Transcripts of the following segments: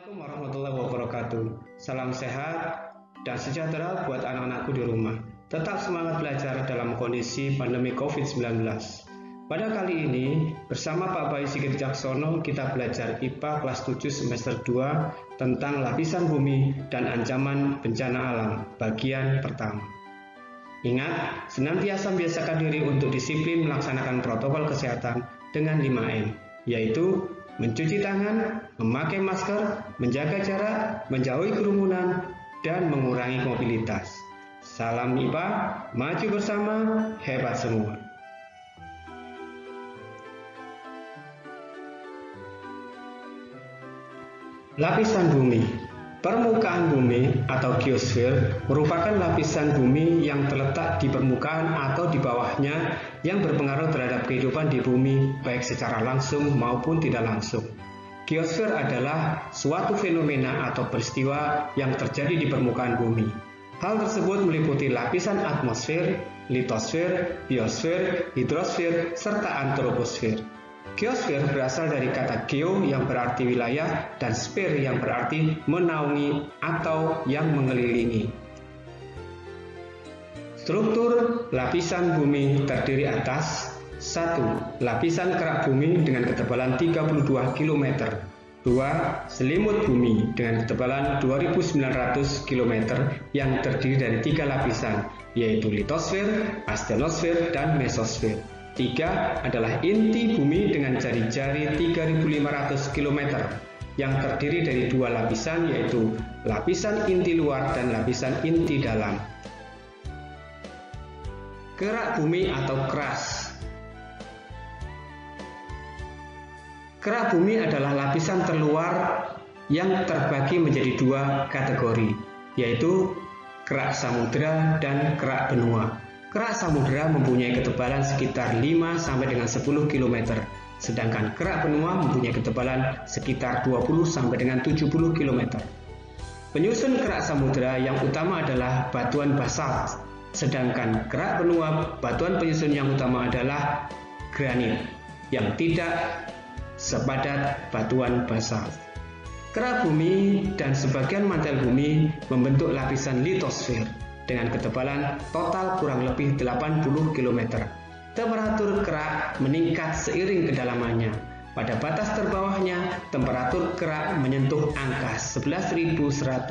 Assalamualaikum warahmatullahi wabarakatuh. Salam sehat dan sejahtera buat anak-anakku di rumah. Tetap semangat belajar dalam kondisi pandemi COVID-19. Pada kali ini, bersama Pak Bayu Sigit Jaksono, kita belajar IPA kelas 7 semester 2 tentang lapisan bumi dan ancaman bencana alam, bagian pertama. Ingat, senantiasa biasakan diri untuk disiplin melaksanakan protokol kesehatan dengan 5M, yaitu mencuci tangan, memakai masker, menjaga jarak, menjauhi kerumunan, dan mengurangi mobilitas. Salam IPA, maju bersama, hebat semua. Lapisan bumi. Permukaan bumi atau geosfer merupakan lapisan bumi yang terletak di permukaan atau di bawahnya yang berpengaruh terhadap kehidupan di bumi baik secara langsung maupun tidak langsung. Geosfer adalah suatu fenomena atau peristiwa yang terjadi di permukaan bumi. Hal tersebut meliputi lapisan atmosfer, litosfer, biosfer, hidrosfer, serta antroposfer. Geosfer berasal dari kata geo yang berarti wilayah dan sphere yang berarti menaungi atau yang mengelilingi. Struktur lapisan bumi terdiri atas 1. Lapisan kerak bumi dengan ketebalan 32 km. 2. Selimut bumi dengan ketebalan 2900 km yang terdiri dari 3 lapisan, yaitu litosfer, astenosfer, dan mesosfer. 3 adalah inti bumi dengan jari-jari 3500 km yang terdiri dari 2 lapisan, yaitu lapisan inti luar dan lapisan inti dalam. Kerak bumi atau crust. Kerak bumi adalah lapisan terluar yang terbagi menjadi 2 kategori, yaitu kerak samudra dan kerak benua. Kerak samudra mempunyai ketebalan sekitar 5 sampai dengan 10 km, sedangkan kerak benua mempunyai ketebalan sekitar 20 sampai dengan 70 km. Penyusun kerak samudra yang utama adalah batuan basalt, sedangkan kerak benua batuan penyusun yang utama adalah granit yang tidak sepadat batuan basalt. Kerak bumi dan sebagian mantel bumi membentuk lapisan litosfer dengan ketebalan total kurang lebih 80 km. Temperatur kerak meningkat seiring kedalamannya. Pada batas terbawahnya, temperatur kerak menyentuh angka 11.100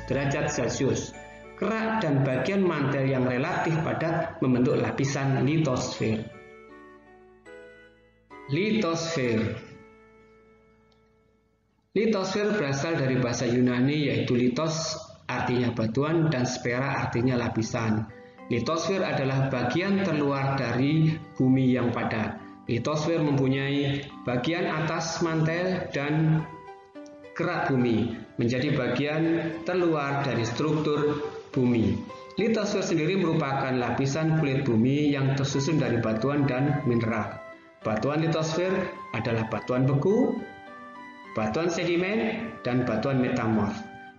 derajat Celcius. Kerak dan bagian mantel yang relatif padat membentuk lapisan litosfer. Litosfer. Litosfer berasal dari bahasa Yunani yaitu litos artinya batuan dan sfera artinya lapisan. Litosfer adalah bagian terluar dari bumi yang padat. Litosfer mempunyai bagian atas mantel dan kerak bumi menjadi bagian terluar dari struktur bumi. Litosfer sendiri merupakan lapisan kulit bumi yang tersusun dari batuan dan mineral. Batuan litosfer adalah batuan beku, batuan sedimen, dan batuan metamorf.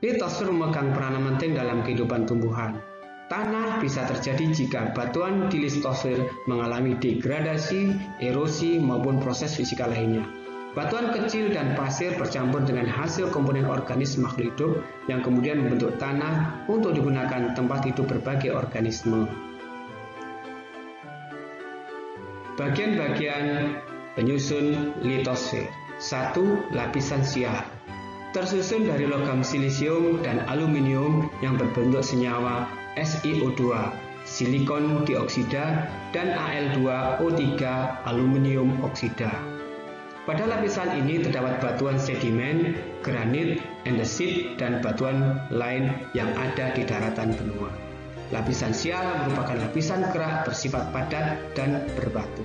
Litosfer memegang peranan penting dalam kehidupan tumbuhan. Tanah bisa terjadi jika batuan di litosfer mengalami degradasi, erosi, maupun proses fisika lainnya. Batuan kecil dan pasir bercampur dengan hasil komponen organis makhluk hidup yang kemudian membentuk tanah untuk digunakan tempat hidup berbagai organisme. Bagian-bagian penyusun litosfer. 1. Lapisan siar. Tersusun dari logam silisium dan aluminium yang berbentuk senyawa SiO2, silikon dioksida, dan Al2O3 aluminium oksida. Pada lapisan ini terdapat batuan sedimen, granit, andesit, dan batuan lain yang ada di daratan benua. Lapisan siar merupakan lapisan kerak bersifat padat dan berbatu.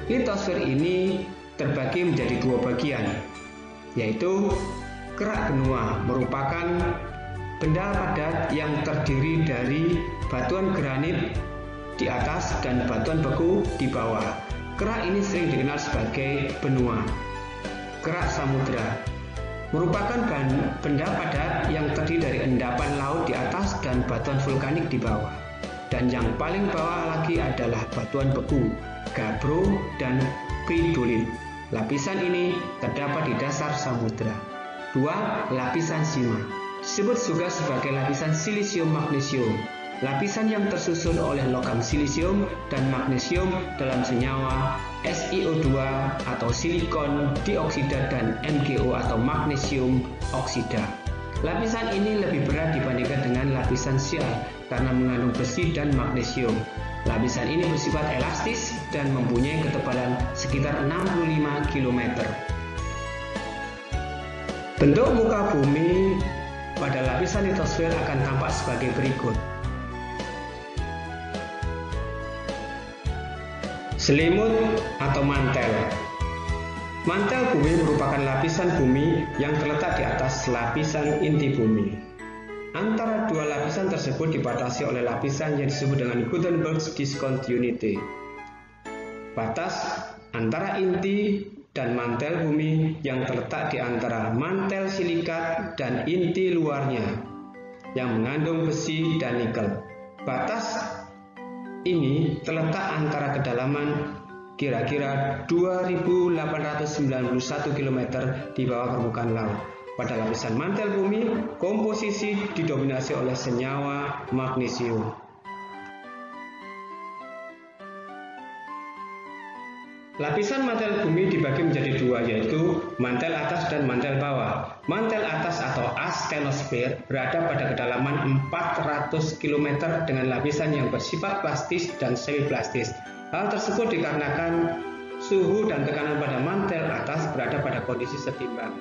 Litosfer ini terbagi menjadi 2 bagian, yaitu kerak benua merupakan benda padat yang terdiri dari batuan granit di atas dan batuan beku di bawah. Kerak ini sering dikenal sebagai benua. Kerak samudra merupakan benda padat yang terdiri dari endapan laut di atas dan batuan vulkanik di bawah. Dan yang paling bawah lagi adalah batuan beku, gabbro, dan kridolit. Lapisan ini terdapat di dasar samudra. 2. Lapisan sima. Disebut juga sebagai lapisan silisium magnesium. Lapisan yang tersusun oleh logam silisium dan magnesium dalam senyawa SiO2 atau silikon dioksida dan MgO atau magnesium oksida. Lapisan ini lebih berat dibandingkan dengan lapisan sial karena mengandung besi dan magnesium. Lapisan ini bersifat elastis dan mempunyai ketebalan sekitar 65 km. Bentuk muka bumi pada lapisan litosfer akan tampak sebagai berikut. Selimut atau mantel. Mantel bumi merupakan lapisan bumi yang terletak di atas lapisan inti bumi. Antara dua lapisan tersebut dibatasi oleh lapisan yang disebut dengan Gutenberg's discontinuity. Batas antara inti dan mantel bumi yang terletak di antara mantel silikat dan inti luarnya yang mengandung besi dan nikel. Batas ini terletak antara kedalaman kira-kira 2.891 km di bawah permukaan laut. Pada lapisan mantel bumi, komposisi didominasi oleh senyawa magnesium. Lapisan mantel bumi dibagi menjadi dua, yaitu mantel atas dan mantel bawah. Mantel atas atau asthenosfer berada pada kedalaman 400 km dengan lapisan yang bersifat plastis dan semi-plastis. Hal tersebut dikarenakan suhu dan tekanan pada mantel atas berada pada kondisi setimbang.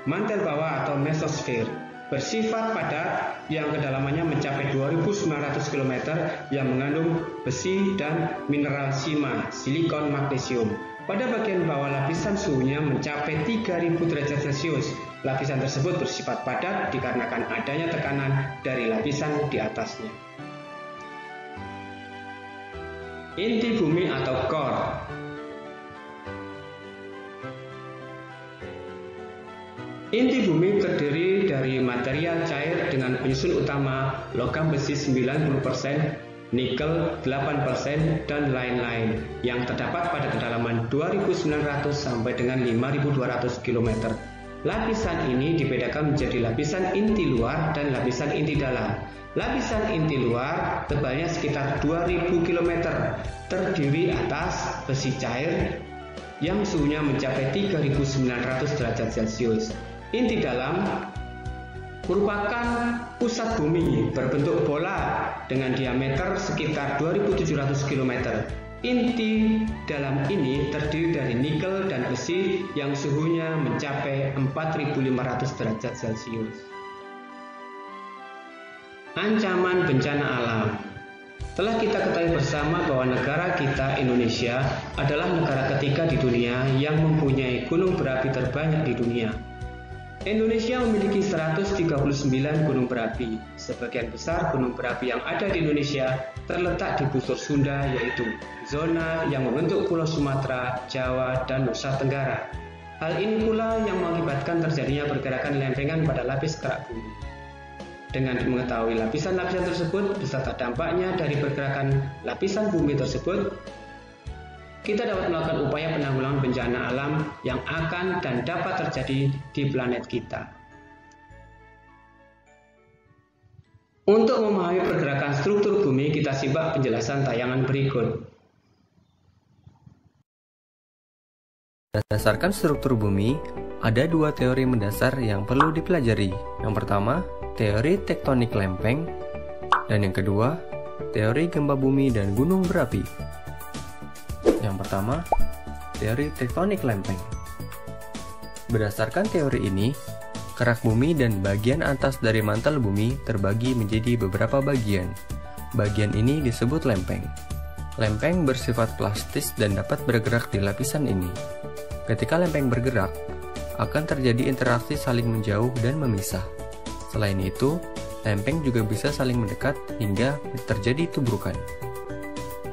Mantel bawah atau mesosfer bersifat padat yang kedalamannya mencapai 2.900 km yang mengandung besi dan mineral sima, silikon, magnesium. Pada bagian bawah lapisan suhunya mencapai 3.000 derajat Celcius. Lapisan tersebut bersifat padat dikarenakan adanya tekanan dari lapisan di atasnya. Inti bumi atau core. Inti bumi terdiri dari material cair dengan penyusun utama logam besi 90%, nikel 8%, dan lain-lain yang terdapat pada kedalaman 2.900 sampai dengan 5.200 km. Lapisan ini dibedakan menjadi lapisan inti luar dan lapisan inti dalam. Lapisan inti luar tebalnya sekitar 2.000 km, terdiri atas besi cair yang suhunya mencapai 3.900 derajat Celcius. Inti dalam merupakan pusat bumi berbentuk bola dengan diameter sekitar 2.700 km. Inti dalam ini terdiri dari nikel dan besi yang suhunya mencapai 4.500 derajat Celcius. Ancaman bencana alam. Telah kita ketahui bersama bahwa negara kita, Indonesia, adalah negara ketiga di dunia yang mempunyai gunung berapi terbanyak di dunia. Indonesia memiliki 139 gunung berapi. Sebagian besar gunung berapi yang ada di Indonesia terletak di busur Sunda, yaitu zona yang membentuk Pulau Sumatera, Jawa, dan Nusa Tenggara. Hal ini pula yang mengakibatkan terjadinya pergerakan lempengan pada lapis kerak bumi. Dengan mengetahui lapisan-lapisan tersebut beserta dampaknya dari pergerakan lapisan bumi tersebut, kita dapat melakukan upaya penanggulangan bencana alam yang akan dan dapat terjadi di planet kita. Untuk memahami pergerakan struktur bumi, kita simak penjelasan tayangan berikut. Berdasarkan struktur bumi, ada dua teori mendasar yang perlu dipelajari. Yang pertama, teori tektonik lempeng, dan yang kedua, teori gempa bumi dan gunung berapi. Yang pertama, teori tektonik lempeng. Berdasarkan teori ini, kerak bumi dan bagian atas dari mantel bumi terbagi menjadi beberapa bagian. Bagian ini disebut lempeng. Lempeng bersifat plastis dan dapat bergerak di lapisan ini. Ketika lempeng bergerak, akan terjadi interaksi saling menjauh dan memisah. Selain itu, lempeng juga bisa saling mendekat hingga terjadi tubrukan.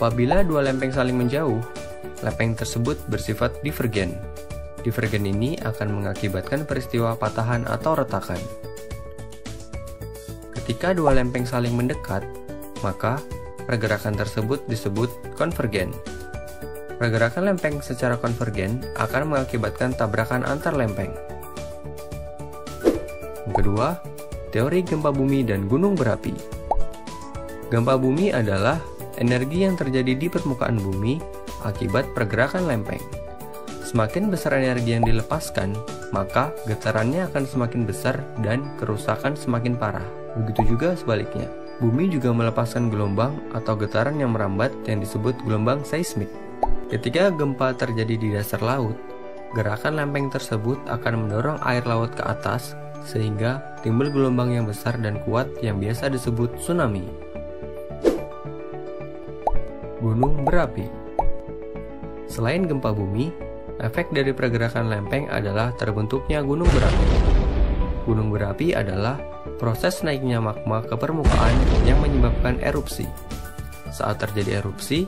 Apabila dua lempeng saling menjauh, lempeng tersebut bersifat divergen. Divergen ini akan mengakibatkan peristiwa patahan atau retakan. Ketika dua lempeng saling mendekat, maka pergerakan tersebut disebut konvergen. Pergerakan lempeng secara konvergen akan mengakibatkan tabrakan antar lempeng. Yang kedua, teori gempa bumi dan gunung berapi. Gempa bumi adalah energi yang terjadi di permukaan bumi akibat pergerakan lempeng. Semakin besar energi yang dilepaskan, maka getarannya akan semakin besar dan kerusakan semakin parah. Begitu juga sebaliknya. Bumi juga melepaskan gelombang atau getaran yang merambat yang disebut gelombang seismik. Ketika gempa terjadi di dasar laut, gerakan lempeng tersebut akan mendorong air laut ke atas sehingga timbul gelombang yang besar dan kuat yang biasa disebut tsunami. Gunung berapi. Selain gempa bumi, efek dari pergerakan lempeng adalah terbentuknya gunung berapi. Gunung berapi adalah proses naiknya magma ke permukaan yang menyebabkan erupsi. Saat terjadi erupsi,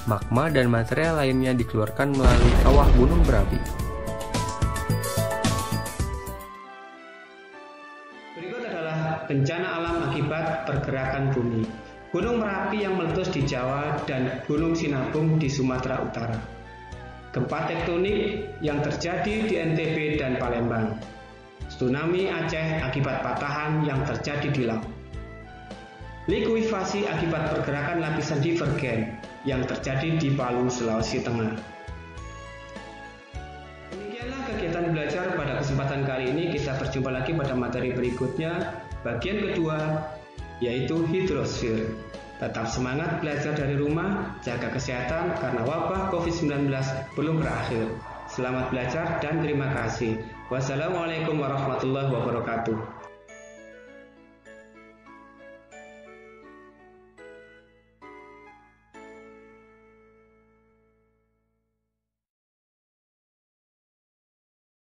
magma dan material lainnya dikeluarkan melalui kawah gunung berapi. Berikut adalah bencana alam akibat pergerakan bumi. Gunung Merapi yang meletus di Jawa dan Gunung Sinabung di Sumatera Utara. Gempa tektonik yang terjadi di NTB dan Palembang. Tsunami Aceh akibat patahan yang terjadi di laut. Likuifasi akibat pergerakan lapisan divergen yang terjadi di Palu, Sulawesi Tengah. Demikianlah kegiatan belajar pada kesempatan kali ini. Kita berjumpa lagi pada materi berikutnya, bagian kedua, yaitu hidrosfer. Tetap semangat belajar dari rumah, jaga kesehatan karena wabah COVID-19 belum berakhir. Selamat belajar dan terima kasih. Wassalamualaikum warahmatullahi wabarakatuh.